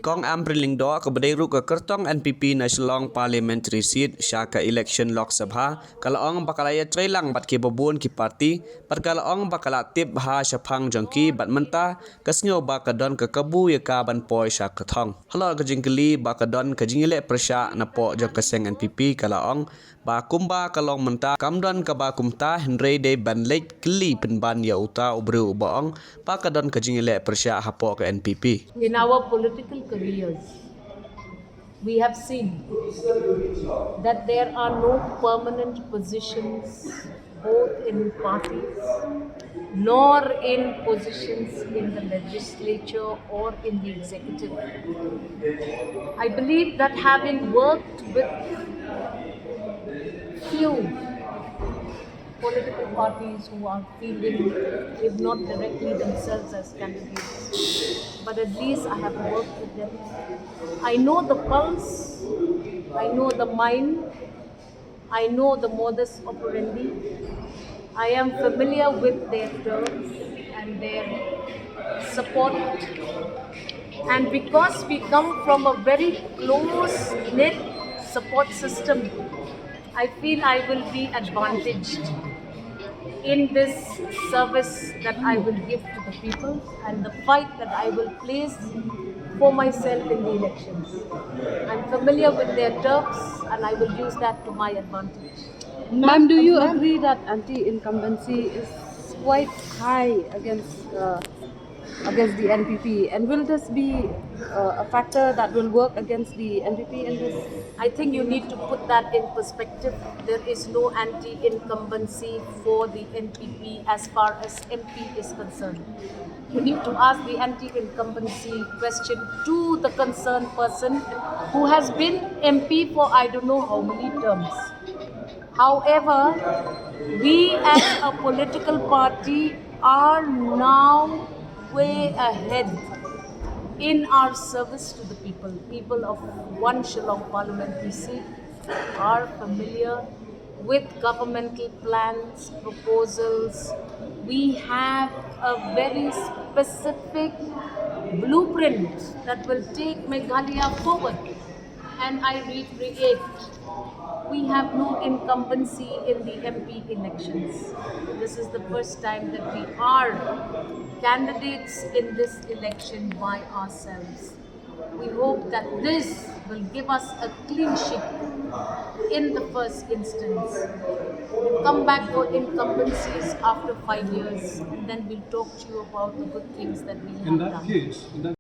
กองอัมปริลิงดอกบได้รุกกระต้อง NPP ในฉลอง Parliamentary Seat ชากะ Election ลอกสภากะละอองบักลายใจลังบัดki babun ki parti ปัดกะละอองบักละติบหาชะพังจังกีบัดมันตากะสเงวบักดอนกะกะบูยะกาบันปอยชากะทองฮลอกะจิงกลีบักดอนกะจิงเลประชานะปอจังกะเซง NPP กะละอองบาคุมบากะลองมันตากำดอนกะบาคุมตาเฮนเรเดบันเล็กกลีเป็นบันยาอุตาอบรูบอองปากะดอนกะจิงเลประชาฮะปอกะ NPP In our political careers, we have seen that there are no permanent positions both in parties nor in positions in the legislature or in the executive. I believe that having worked with few political parties who are fielding, if not directly themselves as candidates, but at least I have worked with them. I know the pulse, I know the mind, I know the modus operandi. I am familiar with their terms and their support. And because we come from a very close-knit support system, I feel I will be advantaged in this service that I will give to the people and the fight that I will place for myself in the elections. I'm familiar with their terms and I will use that to my advantage. Ma'am, do you agree that anti-incumbency is quite high against the NPP, and will this be a factor that will work against the NPP in this? I think you need to put that in perspective. There is no anti-incumbency for the NPP as far as MP is concerned. You need to ask the anti-incumbency question to the concerned person who has been MP for I don't know how many terms. However, we as a political party are now way ahead in our service to the people. People of one Shillong parliamentary seat are familiar with governmental plans, proposals. We have a very specific blueprint that will take Meghalaya forward. And I reiterate, we have no incumbency in the MP elections. This is the first time that we are candidates in this election by ourselves. We hope that this will give us a clean sheet in the first instance. We'll come back for incumbencies after 5 years, and then we'll talk to you about the good things that we have done.